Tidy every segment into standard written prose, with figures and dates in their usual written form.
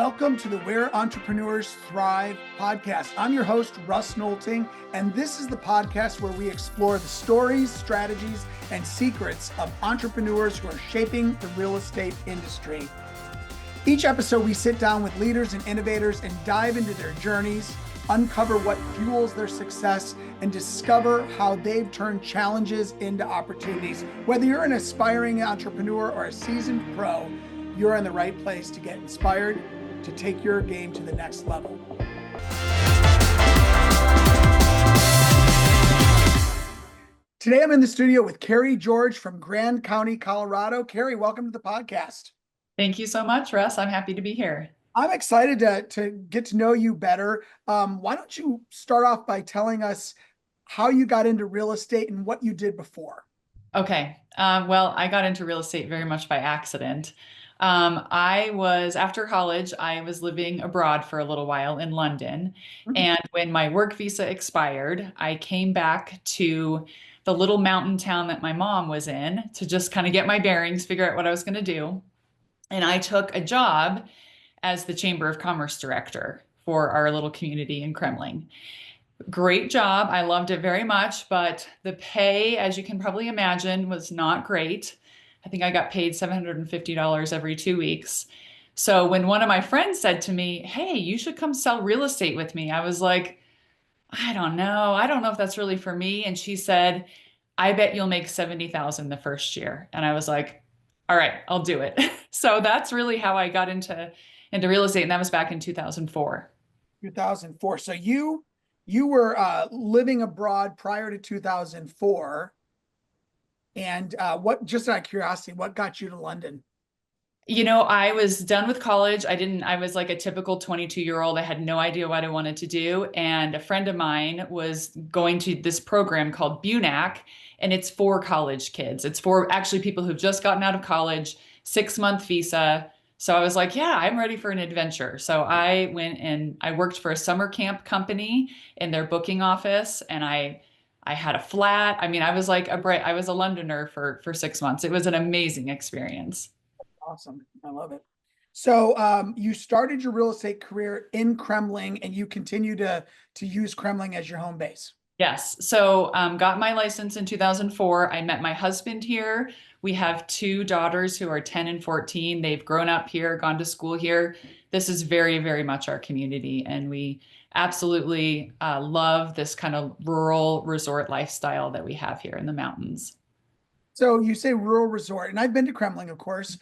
Welcome to the Where Entrepreneurs Thrive podcast. I'm your host, Russ Nolting, and this is the podcast where we explore the stories, strategies, and secrets of entrepreneurs who are shaping the real estate industry. Each episode, we sit down with leaders and innovators and dive into their journeys, uncover what fuels their success, and discover how they've turned challenges into opportunities. Whether you're an aspiring entrepreneur or a seasoned pro, you're in the right place to get inspired to take your game to the next level. Today, I'm in the studio with Carrie George from Grand County, Colorado. Carrie, welcome to the podcast. Thank you so much, Russ. I'm happy to be here. I'm excited to get to know you better. Why don't you start off by telling us how you got into real estate and what you did before? Okay. Well, I got into real estate very much by accident. After college, I was living abroad for a little while in London. And when my work visa expired, I came back to the little mountain town that my mom was in to just kind of get my bearings, figure out what I was going to do. And I took a job as the Chamber of Commerce director for our little community in Kremmling. Great job. I loved it very much, but the pay, as you can probably imagine, was not great. I think I got paid $750 every 2 weeks. So when one of my friends said to me, "Hey, you should come sell real estate with me," I was like, I don't know. I don't know if that's really for me. And she said, "I bet you'll make 70,000 the first year." And I was like, all right, I'll do it. So that's really how I got into real estate. And that was back in 2004. 2004. So you were living abroad prior to 2004. And just out of curiosity, what got you to London? You know, I was done with college. I was like a typical 22-year-old. I had no idea what I wanted to do. And a friend of mine was going to this program called BUNAC, and it's for college kids. It's for actually people who've just gotten out of college, 6-month visa. So I was like, yeah, I'm ready for an adventure. So I went and I worked for a summer camp company in their booking office, and I had a flat. I mean, I was a Londoner for 6 months. It was an amazing experience. Awesome. I love it. So you started your real estate career in Kremmling, and you continue to use Kremmling as your home base. Yes. So got my license in 2004. I met my husband here. We have 2 daughters who are 10 and 14. They've grown up here, gone to school here. This is very, very much our community. And we absolutely love this kind of rural resort lifestyle that we have here in the mountains. So you say rural resort, and I've been to Kremmling, of course.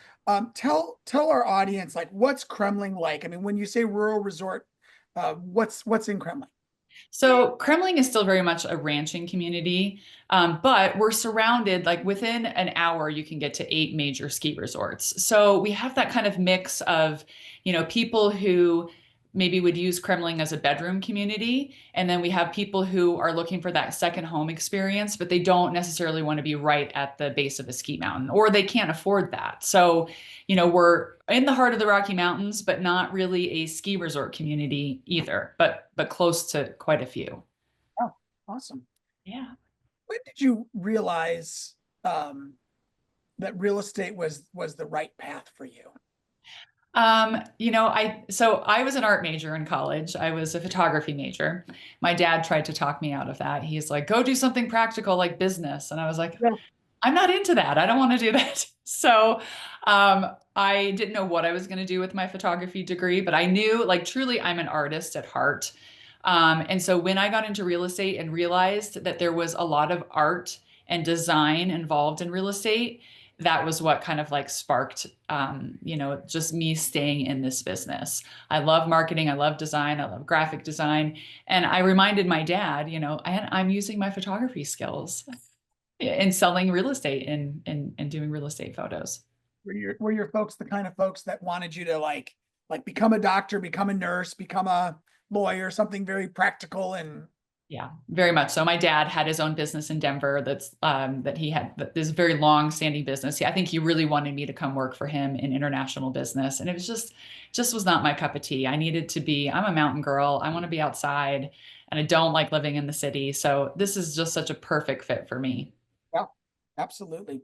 Tell our audience, like, what's Kremmling like? I mean, when you say rural resort, what's in Kremmling? So Kremmling is still very much a ranching community, but we're surrounded, like within an hour, you can get to 8 major ski resorts. So we have that kind of mix of, people who maybe would use Kremmling as a bedroom community. And then we have people who are looking for that second home experience, but they don't necessarily want to be right at the base of a ski mountain, or they can't afford that. So, we're in the heart of the Rocky Mountains, but not really a ski resort community either, but close to quite a few. Oh, awesome. Yeah. When did you realize that real estate was the right path for you? I was an art major in college. I was a photography major. My dad tried to talk me out of that. He's like, go do something practical like business. And I was like, Yeah. I'm not into that. I don't want to do that. So, I didn't know what I was going to do with my photography degree, but I knew, like, truly I'm an artist at heart. And so when I got into real estate and realized that there was a lot of art and design involved in real estate, that was what kind of like sparked, just me staying in this business. I love marketing. I love design. I love graphic design. And I reminded my dad, I'm using my photography skills in selling real estate and doing real estate photos. Were your folks the kind of folks that wanted you to like become a doctor, become a nurse, become a lawyer, something very practical? And yeah, very much so. My dad had his own business in Denver that he had this very long-standing business. I think he really wanted me to come work for him in international business, and it was just was not my cup of tea. I'm a mountain girl. I want to be outside, and I don't like living in the city. So this is just such a perfect fit for me. yeah, absolutely.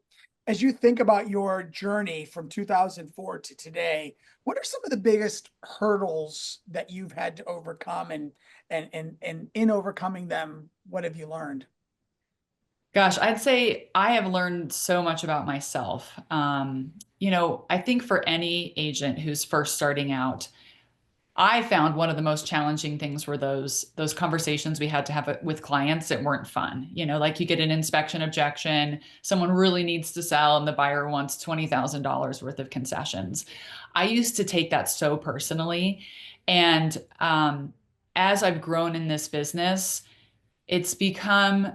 as you think about your journey from 2004 to today, what are some of the biggest hurdles that you've had to overcome, and in overcoming them, what have you learned? Gosh, I'd say I have learned so much about myself. I think for any agent who's first starting out, I found one of the most challenging things were those conversations we had to have with clients that weren't fun. Like you get an inspection objection, someone really needs to sell, and the buyer wants $20,000 worth of concessions. I used to take that so personally, and as I've grown in this business, it's become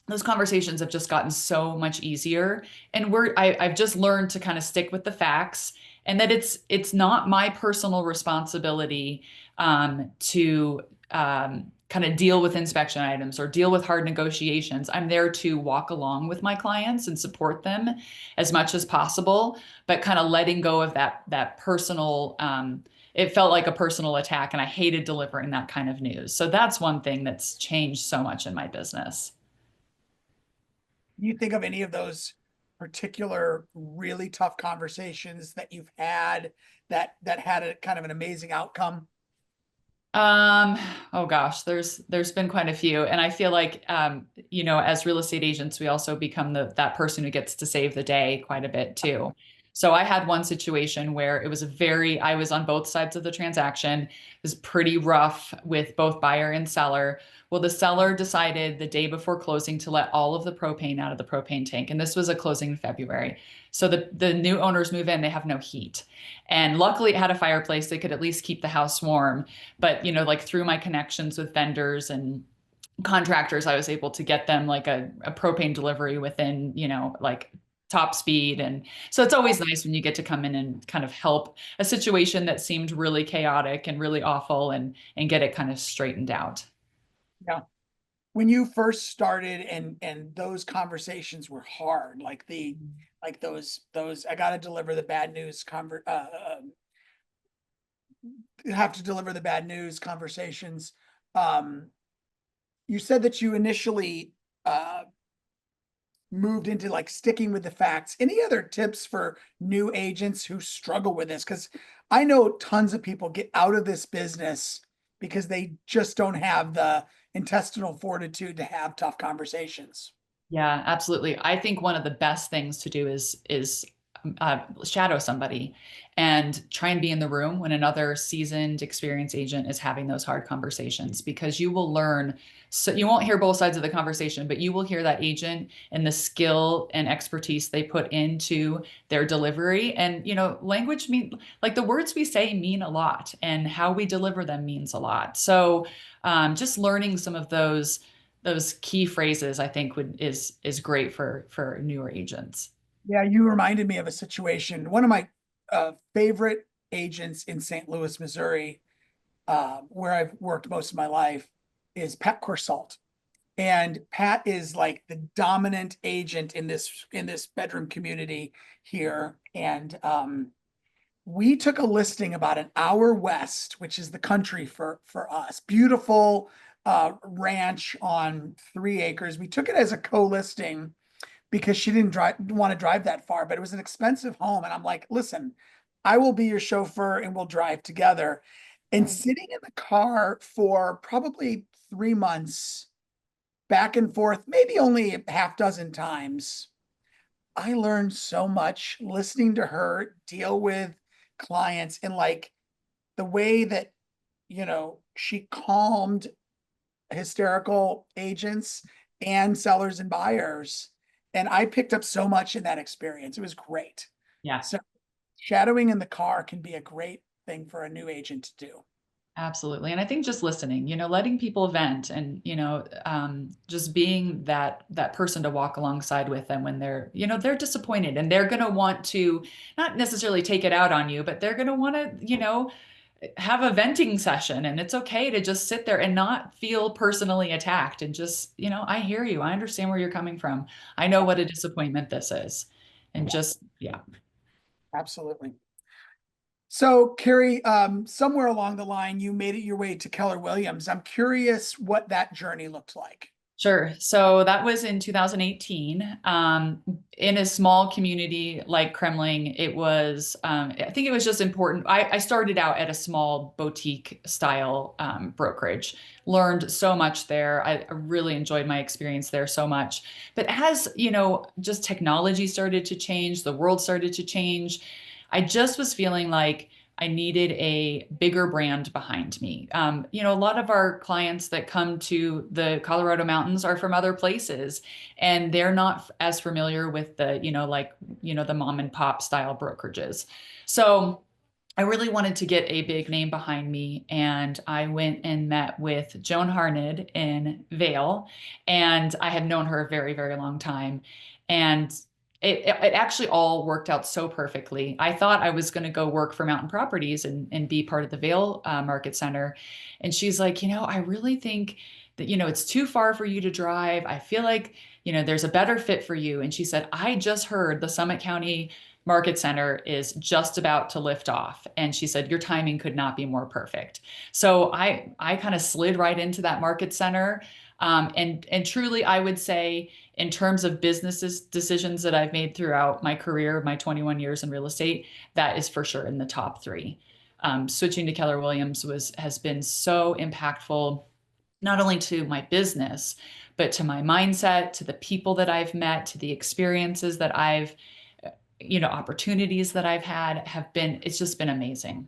those conversations have just gotten so much easier, and I've just learned to kind of stick with the facts, and that it's not my personal responsibility to kind of deal with inspection items or deal with hard negotiations. I'm there to walk along with my clients and support them as much as possible, but kind of letting go of that personal it felt like a personal attack, and I hated delivering that kind of news. So that's one thing that's changed so much in my business. Do you think of any of those particular really tough conversations that you've had that had a kind of an amazing outcome? Um, oh gosh, there's been quite a few. And I feel like as real estate agents, we also become that person who gets to save the day quite a bit too. So I had one situation where I was on both sides of the transaction. It was pretty rough with both buyer and seller. Well, the seller decided the day before closing to let all of the propane out of the propane tank. And this was a closing in February. So the new owners move in, they have no heat. And luckily it had a fireplace. They could at least keep the house warm. But like through my connections with vendors and contractors, I was able to get them like a propane delivery within, like top speed. And so it's always nice when you get to come in and kind of help a situation that seemed really chaotic and really awful, and get it kind of straightened out. Yeah. When you first started and those conversations were hard, like those I got to deliver the bad news have to deliver the bad news conversations. Um, you said that you initially uh moved into like sticking with the facts. Any other tips for new agents who struggle with this? Because I know tons of people get out of this business because they just don't have the intestinal fortitude to have tough conversations. Yeah, absolutely. I think one of the best things to do is shadow somebody and try and be in the room when another seasoned, experienced agent is having those hard conversations, because you will learn. So you won't hear both sides of the conversation, but you will hear that agent and the skill and expertise they put into their delivery. And language mean like the words we say mean a lot, and how we deliver them means a lot. So just learning some of those key phrases, I think is great for newer agents. Yeah, you reminded me of a situation. One of my favorite agents in St. Louis, Missouri, where I've worked most of my life, is Pat Corsalt. And Pat is like the dominant agent in this bedroom community here. And we took a listing about an hour west, which is the country for us. Beautiful ranch on 3 acres. We took it as a co-listing because she didn't want to drive that far, but it was an expensive home. And I'm like, listen, I will be your chauffeur and we'll drive together. And sitting in the car for probably 3 months, back and forth, maybe only a half dozen times, I learned so much listening to her deal with clients, and like the way that, she calmed hysterical agents and sellers and buyers. And I picked up so much in that experience. It was great. Yeah. So shadowing in the car can be a great thing for a new agent to do. Absolutely. And I think just listening, letting people vent, and, just being that person to walk alongside with them when they're disappointed, and they're going to want to not necessarily take it out on you, but they're going to want to, have a venting session. And it's okay to just sit there and not feel personally attacked, and just, I hear you. I understand where you're coming from. I know what a disappointment this is. And just, yeah. Absolutely. So, Carrie, somewhere along the line, you made it your way to Keller Williams. I'm curious what that journey looked like. Sure. So that was in 2018. In a small community like Kremmling, it was, I think it was just important. I started out at a small boutique style brokerage, learned so much there. I really enjoyed my experience there so much. But as, just technology started to change, the world started to change, I just was feeling like I needed a bigger brand behind me. A lot of our clients that come to the Colorado mountains are from other places, and they're not as familiar with the, the mom and pop style brokerages. So I really wanted to get a big name behind me, and I went and met with Joan Harned in Vail, and I had known her a very, very long time. And it actually all worked out so perfectly. I thought I was going to go work for Mountain Properties and be part of the Vail Market Center. And she's like, I really think that, it's too far for you to drive. I feel like, there's a better fit for you. And she said, I just heard the Summit County Market Center is just about to lift off. And she said, your timing could not be more perfect. So I kind of slid right into that Market Center. And truly, I would say, in terms of businesses decisions that I've made throughout my career, my 21 years in real estate, that is for sure in the top three. Switching to Keller Williams has been so impactful, not only to my business, but to my mindset, to the people that I've met, to the experiences that opportunities that I've had it's just been amazing.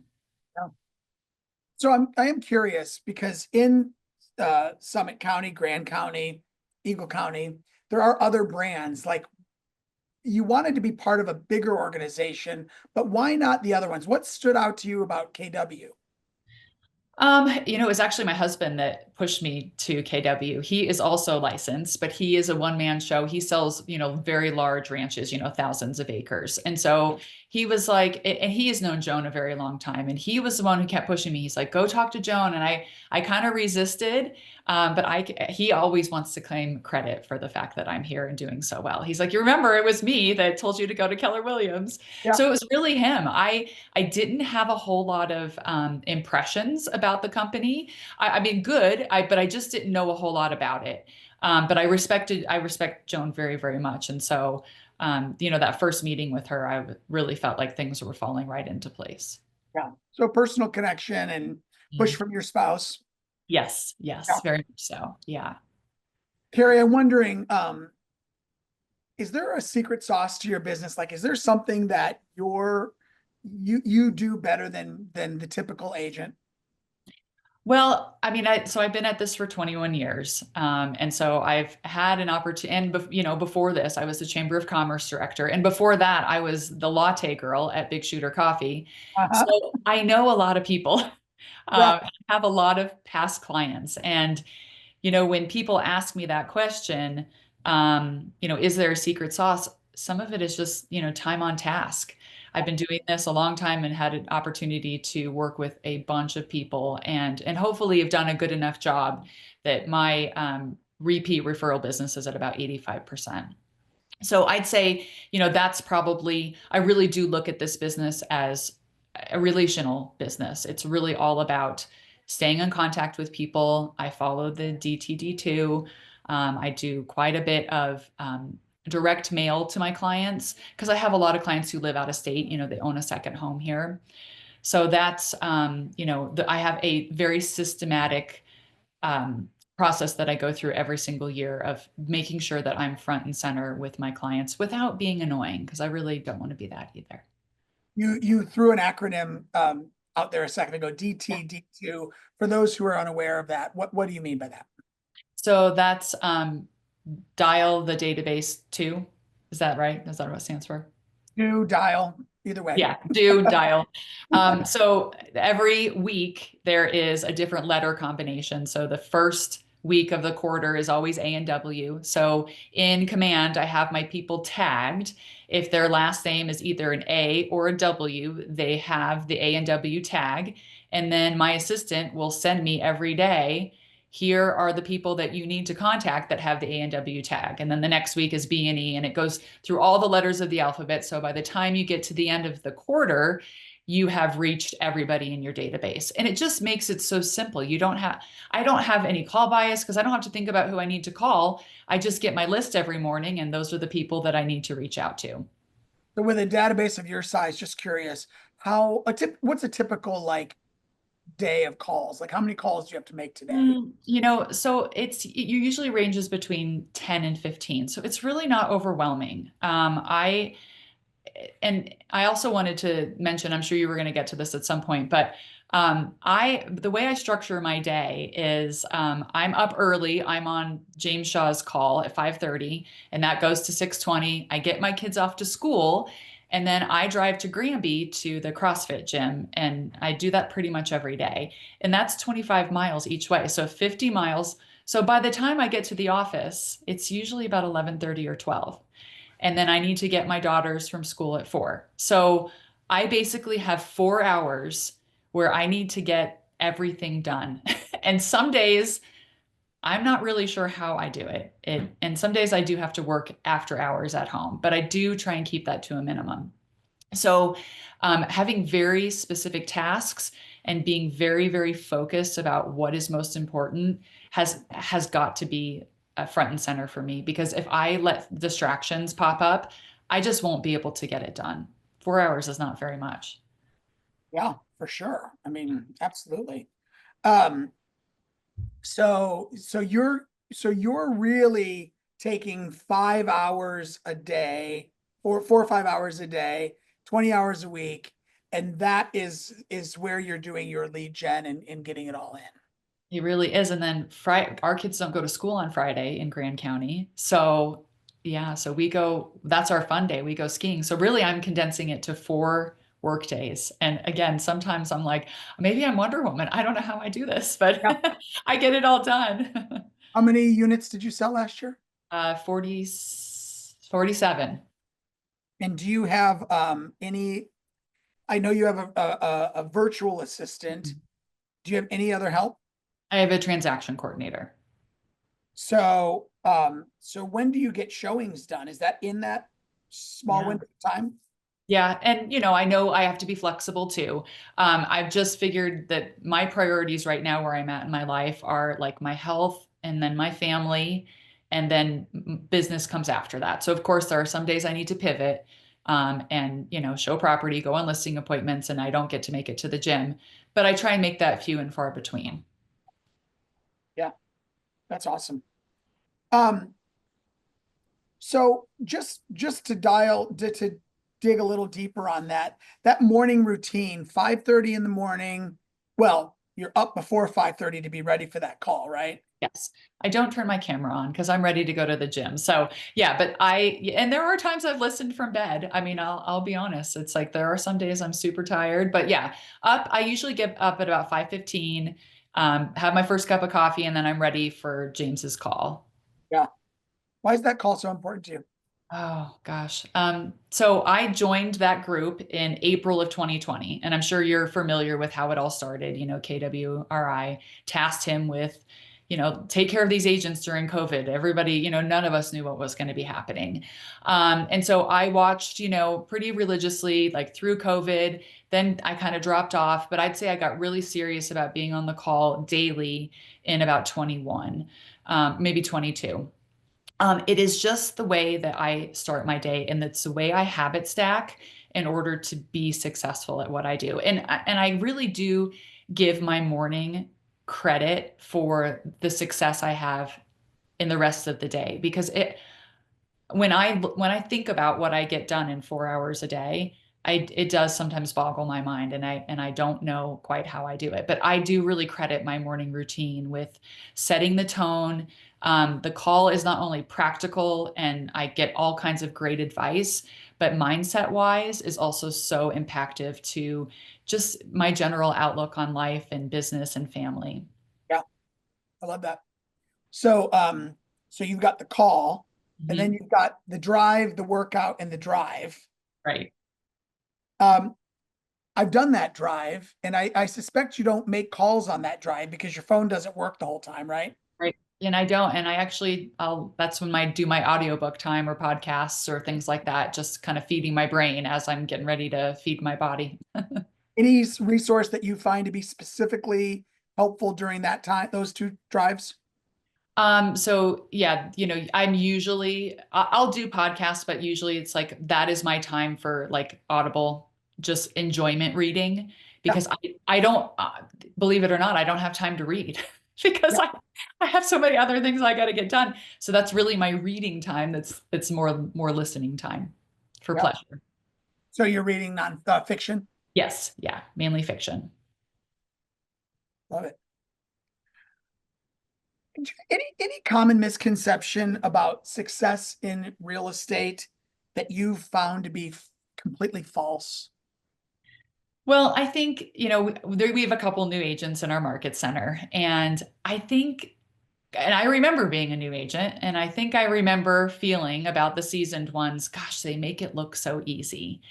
Yeah. So I am curious because in Summit County, Grand County, Eagle County, there are other brands. Like, you wanted to be part of a bigger organization, but why not the other ones? What stood out to you about KW? It was actually my husband that pushed me to KW. He is also licensed, but he is a one-man show. He sells, very large ranches, thousands of acres. And so he was like, and he has known Joan a very long time. And he was the one who kept pushing me. He's like, go talk to Joan. And I kind of resisted. But he always wants to claim credit for the fact that I'm here and doing so well. He's like, you remember it was me that told you to go to Keller Williams. Yeah. So it was really him. I didn't have a whole lot of impressions about the company. I mean, good, but I just didn't know a whole lot about it. But I respect Joan very, very much. And so, that first meeting with her, I really felt like things were falling right into place. Yeah. So personal connection and push Mhm. from your spouse. Yes, Yeah. yes, very much so. Yeah. Carrie, I'm wondering, is there a secret sauce to your business? Like, is there something that you do better than the typical agent? Well, I mean, so I've been at this for 21 years. And so I've had an opportunity, and before this, I was the Chamber of Commerce director. And before that, I was the latte girl at Big Shooter Coffee. Uh-huh. So I know a lot of people, Yeah. have a lot of past clients. And when people ask me that question, is there a secret sauce? Some of it is just, time on task. I've been doing this a long time and had an opportunity to work with a bunch of people and hopefully have done a good enough job that my repeat referral business is at about 85%. So I'd say, that's probably, I really do look at this business as a relational business. It's really all about staying in contact with people. I follow the DTD2. I do quite a bit of direct mail to my clients because I have a lot of clients who live out of state. They own a second home here. So that's, I have a very systematic process that I go through every single year of making sure that I'm front and center with my clients without being annoying, because I really don't want to be that either. You threw an acronym out there a second ago, DTD2. For those who are unaware of that, what do you mean by that? So that's dial the database two. Is that right? Is that what it stands for? Do, dial, either way. Yeah, do dial. So every week there is a different letter combination. So the first week of the quarter is always A and W. So in command, I have my people tagged. If their last name is either an A or a W, they have the A and W tag. And then my assistant will send me every day here are the people that you need to contact that have the A&W tag. And then the next week is B&E, and it goes through all the letters of the alphabet. So by the time you get to the end of the quarter, you have reached everybody in your database. And it just makes it so simple. I don't have any call bias because I don't have to think about who I need to call. I just get my list every morning, and those are the people that I need to reach out to. So with a database of your size, just curious, what's a typical like day of calls? Like how many calls do you have to make today? So you usually ranges between 10 and 15. So it's really not overwhelming. I also wanted to mention, I'm sure you were going to get to this at some point, but the way I structure my day is I'm up early. I'm on James Shaw's call at 5:30, and that goes to 6:20. I get my kids off to school, and then I drive to Granby to the CrossFit gym, and I do that pretty much every day. And that's 25 miles each way, so 50 miles. So by the time I get to the office, it's usually about 11:30 or 12. And then I need to get my daughters from school at 4. So I basically have 4 hours where I need to get everything done. And some days I'm not really sure how I do it. And some days I do have to work after hours at home, but I do try and keep that to a minimum. So having very specific tasks and being very, very focused about what is most important has got to be front and center for me, because if I let distractions pop up, I just won't be able to get it done. 4 hours is not very much. Yeah, for sure. I mean, absolutely. Um, so you're really taking 5 hours a day, or 4 or 5 hours a day, 20 hours a week, and that is where you're doing your lead gen and getting it all in. It really is. And then our kids don't go to school on Friday in Grand County. So yeah, so that's our fun day. We go skiing. So really I'm condensing it to 4 work days. And again, sometimes I'm like, maybe I'm Wonder Woman. I don't know how I do this, but Yeah. I get it all done. How many units did you sell last year? 40, 47. And do you have any, I know you have a virtual assistant. Do you have any other help? I have a transaction coordinator. So when do you get showings done? Is that in that small Yeah. window of time? Yeah. And, I know I have to be flexible too. I've just figured that my priorities right now, where I'm at in my life, are like my health and then my family, and then business comes after that. So, of course, there are some days I need to pivot and, show property, go on listing appointments, and I don't get to make it to the gym. But I try and make that few and far between. Yeah, that's awesome. Um, so just to dig a little deeper on that morning routine, 5:30 in the morning. Well, you're up before 5:30 to be ready for that call, right? Yes. I don't turn my camera on because I'm ready to go to the gym. So yeah, and there are times I've listened from bed. I mean, I'll be honest. It's like there are some days I'm super tired, but yeah, I usually get up at about 5:15, have my first cup of coffee, and then I'm ready for James's call. Yeah. Why is that call so important to you? Oh gosh. So I joined that group in April of 2020, and I'm sure you're familiar with how it all started. KWRI tasked him with, take care of these agents during COVID. Everybody, none of us knew what was going to be happening. And so I watched, pretty religiously, like through COVID. Then I kind of dropped off, but I'd say I got really serious about being on the call daily in about 21, maybe 22. It is just the way that I start my day, and it's the way I habit stack in order to be successful at what I do. And I really do give my morning credit for the success I have in the rest of the day, because when I think about what I get done in 4 hours a day, it does sometimes boggle my mind, and I don't know quite how I do it. But I do really credit my morning routine with setting the tone. The call is not only practical and I get all kinds of great advice, but mindset wise is also so impactful to just my general outlook on life and business and family. Yeah, I love that. So you've got the call, and then Mhm. you've got the drive, the workout, and the drive. Right. Um, I've done that drive, and I suspect you don't make calls on that drive because your phone doesn't work the whole time, right? Right. And I don't. And I actually, that's when I do my audiobook time or podcasts or things like that, just kind of feeding my brain as I'm getting ready to feed my body. Any resource that you find to be specifically helpful during that time, those two drives? So yeah, I'm usually, I'll do podcasts, but usually it's like, that is my time for like Audible, just enjoyment reading, Yeah, because I don't, believe it or not, I don't have time to read because yeah, I have so many other things I got to get done. So that's really my reading time. It's more listening time for yeah. pleasure. So you're reading non-fiction? Yes. Yeah. Mainly fiction. Love it. Any common misconception about success in real estate that you've found to be completely false? Well, I think, we have a couple new agents in our market center, and I think, and I remember being a new agent, and I think I remember feeling about the seasoned ones, gosh, they make it look so easy.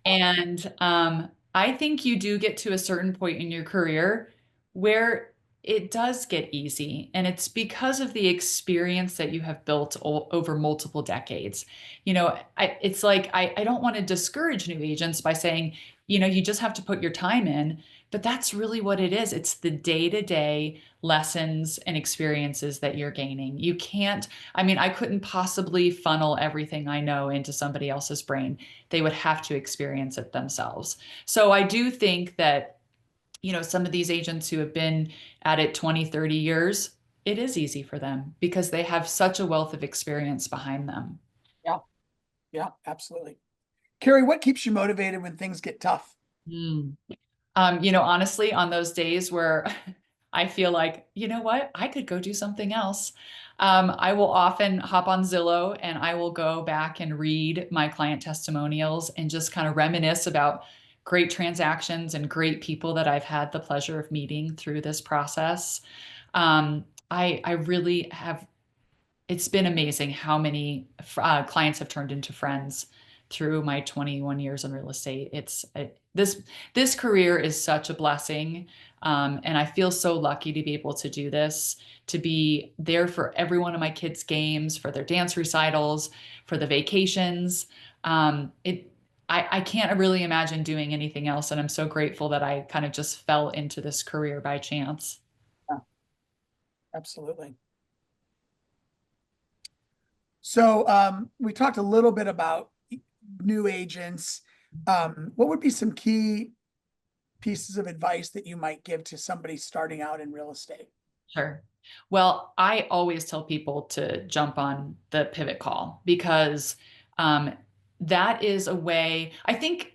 And I think you do get to a certain point in your career where it does get easy. And it's because of the experience that you have built over multiple decades. It's like I don't want to discourage new agents by saying, you just have to put your time in. But that's really what it is. It's the day-to-day lessons and experiences that you're gaining. You can't, I mean, I couldn't possibly funnel everything I know into somebody else's brain. They would have to experience it themselves. So I do think that, some of these agents who have been at it 20, 30 years, it is easy for them because they have such a wealth of experience behind them. Yeah, yeah, absolutely. Carrie, what keeps you motivated when things get tough? Mm. Honestly, on those days where I feel like, you know what, I could go do something else. I will often hop on Zillow and I will go back and read my client testimonials and just kind of reminisce about great transactions and great people that I've had the pleasure of meeting through this process. I really have, it's been amazing how many clients have turned into friends through my 21 years in real estate. This career is such a blessing, and I feel so lucky to be able to do this, to be there for every one of my kids' games, for their dance recitals, for the vacations. I can't really imagine doing anything else, and I'm so grateful that I kind of just fell into this career by chance. Yeah, absolutely. So we talked a little bit about new agents. What would be some key pieces of advice that you might give to somebody starting out in real estate? Sure. Well, I always tell people to jump on the pivot call because um, that is a way. I think,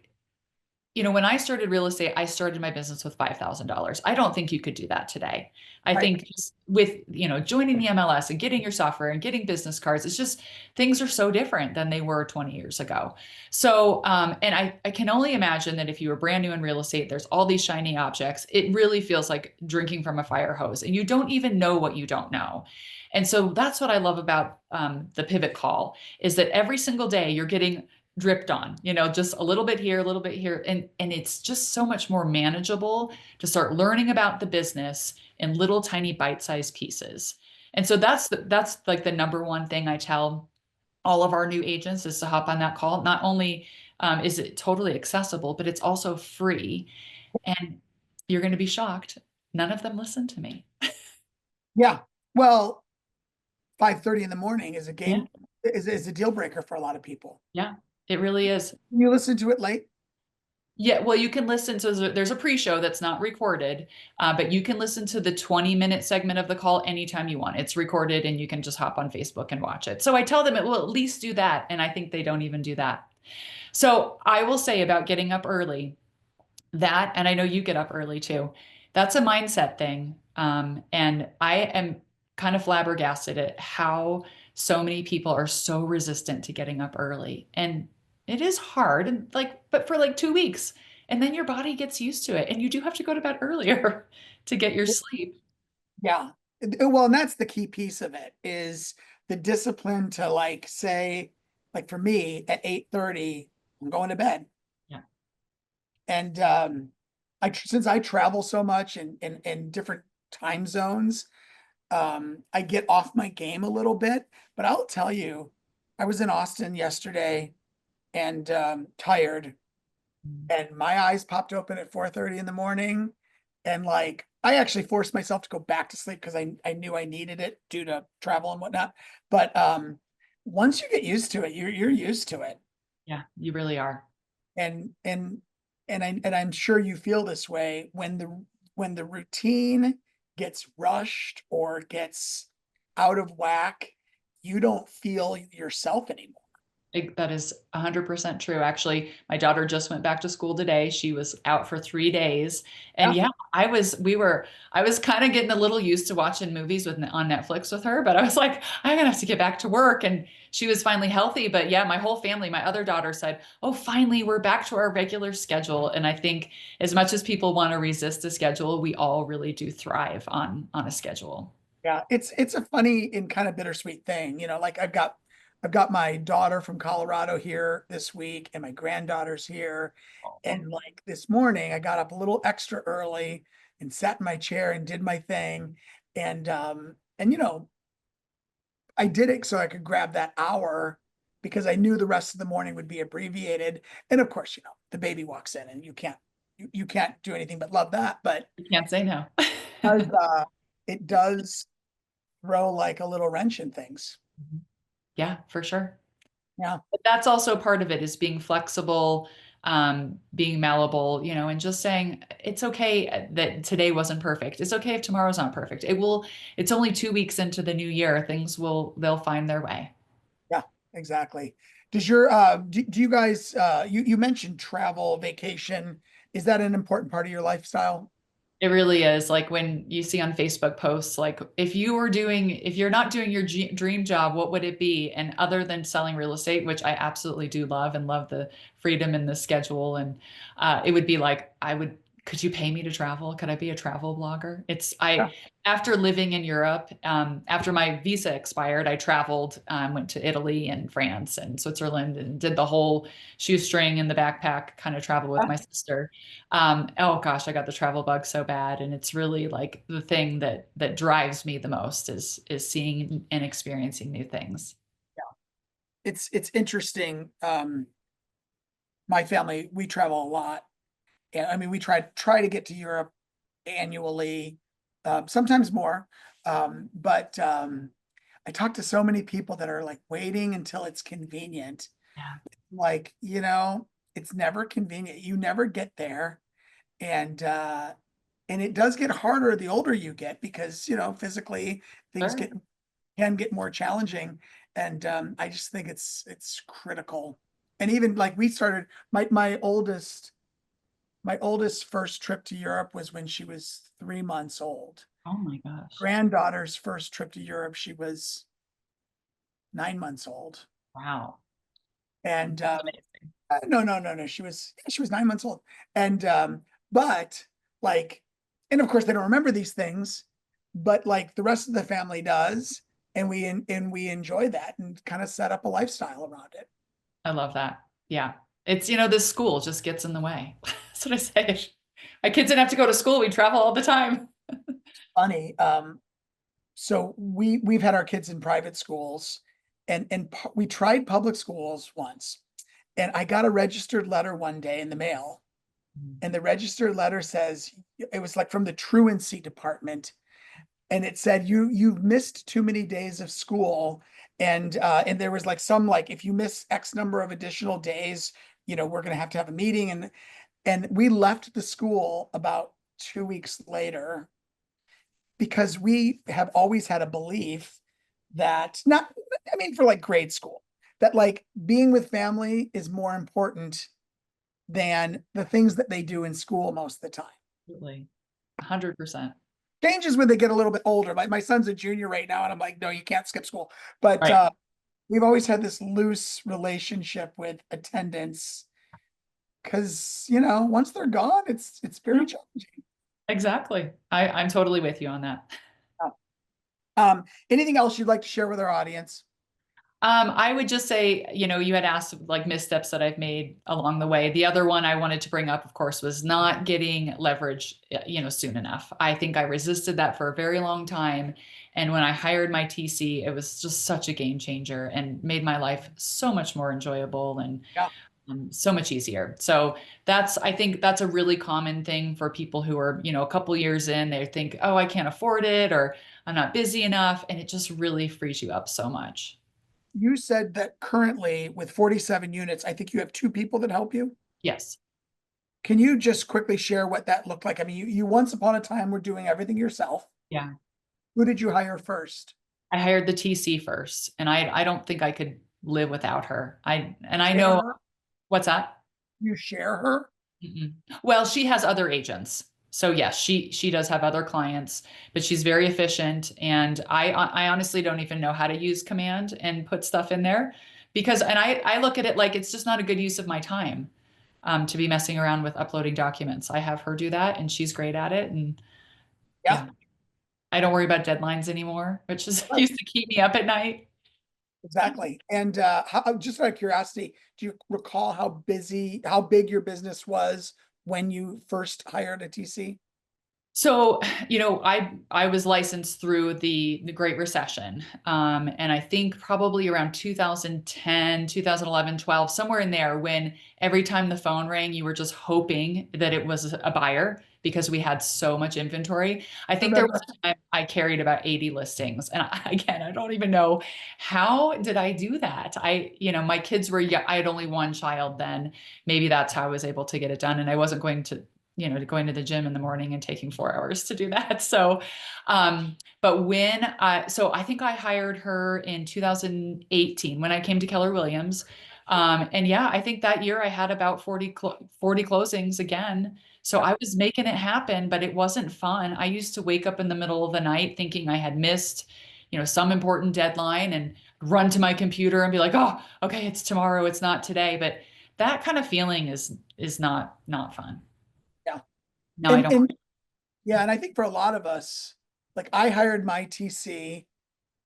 when I started real estate, I started my business with $5,000. I don't think you could do that today. I Right. think just with, joining the MLS and getting your software and getting business cards, it's just things are so different than they were 20 years ago. So, and I can only imagine that if you were brand new in real estate, there's all these shiny objects. It really feels like drinking from a fire hose and you don't even know what you don't know. And so that's what I love about the pivot call is that every single day you're getting dripped on, just a little bit here, a little bit here. And it's just so much more manageable to start learning about the business in little tiny bite-sized pieces. And so that's like the number one thing I tell all of our new agents is to hop on that call. Not only is it totally accessible, but it's also free. And you're going to be shocked. None of them listen to me. Yeah. Well, 5:30 in the morning is a Yeah. game is a deal breaker for a lot of people. Yeah, it really is. You listen to it late? Yeah, well, you can listen. So there's a pre-show that's not recorded, but you can listen to the 20-minute segment of the call anytime you want. It's recorded and you can just hop on Facebook and watch it. So I tell them it will at least do that. And I think they don't even do that. So I will say about getting up early that, and I know you get up early too, that's a mindset thing. And I am kind of flabbergasted at how so many people are so resistant to getting up early. And it is hard, and but for like 2 weeks, and then your body gets used to it. And you do have to go to bed earlier to get your sleep. Yeah. Well, and that's the key piece of it is the discipline to like say, like for me at 8:30, I'm going to bed. Yeah. And since I travel so much in different time zones, I get off my game a little bit. But I'll tell you, I was in Austin yesterday and tired, and my eyes popped open at 4:30 in the morning, and like I actually forced myself to go back to sleep because I knew I needed it due to travel and whatnot. But once you get used to it, you're used to it. Yeah, you really are. And I'm sure you feel this way when the routine gets rushed or gets out of whack, you don't feel yourself anymore. That is 100% true. Actually, my daughter just went back to school today. She was out for 3 days. And Yeah. yeah, I was kind of getting a little used to watching movies on Netflix with her, but I was like, I'm gonna have to get back to work. And she was finally healthy. But yeah, my whole family, my other daughter said, oh, finally, we're back to our regular schedule. And I think as much as people want to resist a schedule, we all really do thrive on a schedule. Yeah, it's a funny and kind of bittersweet thing. Like I've got my daughter from Colorado here this week and my granddaughter's here. Oh, And like this morning, I got up a little extra early and sat in my chair and did my thing. And I did it so I could grab that hour because I knew the rest of the morning would be abbreviated. And of course, the baby walks in and you can't do anything but love that. But you can't say no. does, it does throw like a little wrench in things. Yeah, for sure. Yeah. But that's also part of it is being flexible, being malleable, and just saying it's okay that today wasn't perfect. It's okay if tomorrow's not perfect. It's only 2 weeks into the new year. They'll find their way. Yeah, exactly. Do you guys you mentioned travel, vacation. Is that an important part of your lifestyle? It really is like when you see on Facebook posts, like if you're not doing your dream job, what would it be? And other than selling real estate, which I absolutely do love and love the freedom and the schedule. And it would be like, could you pay me to travel? Could I be a travel blogger? Yeah. After living in Europe, after my visa expired, I traveled, went to Italy and France and Switzerland and did the whole shoestring in the backpack kind of travel with Yeah. my sister. Oh gosh, I got the travel bug so bad, and it's really like the thing that drives me the most is seeing and experiencing new things. It's interesting. My family, we travel a lot. And I mean, we try to get to Europe annually, sometimes more. But I talk to so many people that are like waiting until it's convenient. Yeah, Like, it's never convenient. You never get there. And and it does get harder the older you get because, physically things sure. can get more challenging. And I just think it's critical. And even like we started my oldest first trip to Europe was when she was 3 months old. Oh my gosh. Granddaughter's first trip to Europe, she was 9 months old. Wow. And Amazing. no, she was 9 months old. And but like, and of course they don't remember these things, but like the rest of the family does, and we enjoy that and kind of set up a lifestyle around it. I love that. Yeah. It's, this school just gets in the way. That's what I say. My kids didn't have to go to school. We travel all the time. Funny. So we've had our kids in private schools, and we tried public schools once, and I got a registered letter one day in the mail, and the registered letter says it was like from the truancy department, and it said you've missed too many days of school, and there was like some like if you miss X number of additional days, we're gonna have to have a meeting, and we left the school about 2 weeks later because we have always had a belief that not, I mean, for like grade school, that like being with family is more important than the things that they do in school most of the time. Absolutely. 100%. Changes when they get a little bit older. My son's a junior right now, and I'm like, no, you can't skip school. But Right. we've always had this loose relationship with attendance because once they're gone, it's Yeah, very challenging. exactly. I'm totally with you on that. Anything else you'd like to share with our audience? I would just say, you had asked like missteps that I've made along the way. The other one I wanted to bring up, of course, was not getting leverage, soon enough. I think I resisted that for a very long time. And when I hired my TC, it was just such a game changer and made my life so much more enjoyable and Yeah. so much easier. So I think that's a really common thing for people who are, a couple years in, they think, oh, I can't afford it, or I'm not busy enough. And it just really frees you up so much. You said that currently with 47 units, I think you have two people that help you. Yes. Can you just quickly share what that looked like? I mean, you once upon a time were doing everything yourself. Yeah. Who did you hire first? I hired the TC first, and I don't think I could live without her. I Share know her? what's that? You share her? Mm-mm. Well, she has other agents. So yes, she does have other clients, but she's very efficient. And I honestly don't even know how to use command and put stuff in there because, and I look at it like it's just not a good use of my time to be messing around with uploading documents. I have her do that and she's great at it. And Yeah, yeah, I don't worry about deadlines anymore, which is right. used to keep me up at night. Exactly. And just out of curiosity, do you recall how big your business was when you first hired a TC? So, I was licensed through the Great Recession. And I think probably around 2010, 2011, 12, somewhere in there, when every time the phone rang, you were just hoping that it was a buyer because we had so much inventory. I think there was Remember? a time I carried about 80 listings. And again, I don't even know how did I do that? My kids were, I had only one child then. Maybe that's how I was able to get it done. And I wasn't going to the gym in the morning and taking 4 hours to do that. So, but so I think I hired her in 2018 when I came to Keller Williams. And yeah, I think that year I had about 40 closings again. So I was making it happen, but it wasn't fun. I used to wake up in the middle of the night thinking I had missed, some important deadline and run to my computer and be like, oh, okay, it's tomorrow. It's not today. But that kind of feeling is not fun. Yeah. No, I And don't. and yeah, and I think for a lot of us, like I hired my TC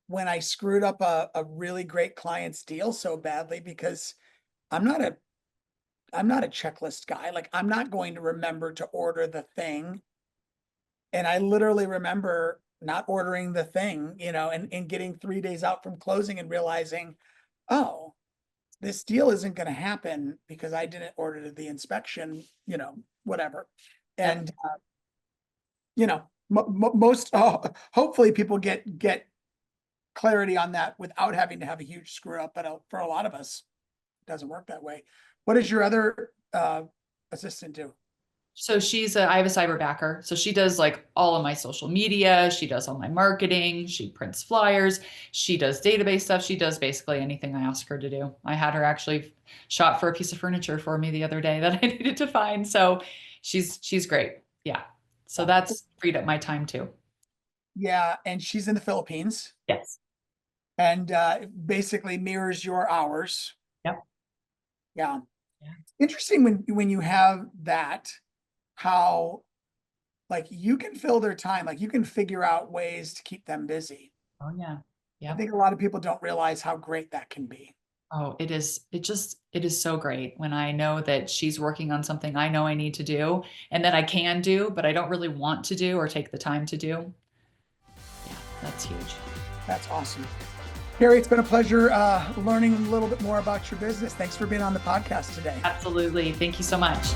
when I screwed up a really great client's deal so badly because I'm not a I'm not a checklist guy. Like I'm not going to remember to order the thing. And I literally remember not ordering the thing, and getting 3 days out from closing and realizing, oh, this deal isn't going to happen because I didn't order the inspection, whatever. Yep. And most hopefully people get clarity on that without having to have a huge screw up. But for a lot of us, it doesn't work that way. What does your other assistant do? So I have a cyber backer. So she does like all of my social media. She does all my marketing. She prints flyers. She does database stuff. She does basically anything I ask her to do. I had her actually shop for a piece of furniture for me the other day that I needed to find. So she's great. Yeah. So that's freed up my time too. Yeah, and she's in the Philippines Yes. and basically mirrors your hours. Yep. Yeah. Yeah. Interesting when you have that, how like you can fill their time, like you can figure out ways to keep them busy. Oh yeah. I Yep. think a lot of people don't realize how great that can be. Oh, it is. It is so great when I know that she's working on something I know I need to do and that I can do, but I don't really want to do or take the time to do. Yeah, that's huge. That's awesome. Carrie, it's been a pleasure learning a little bit more about your business. Thanks for being on the podcast today. Absolutely. Thank you so much.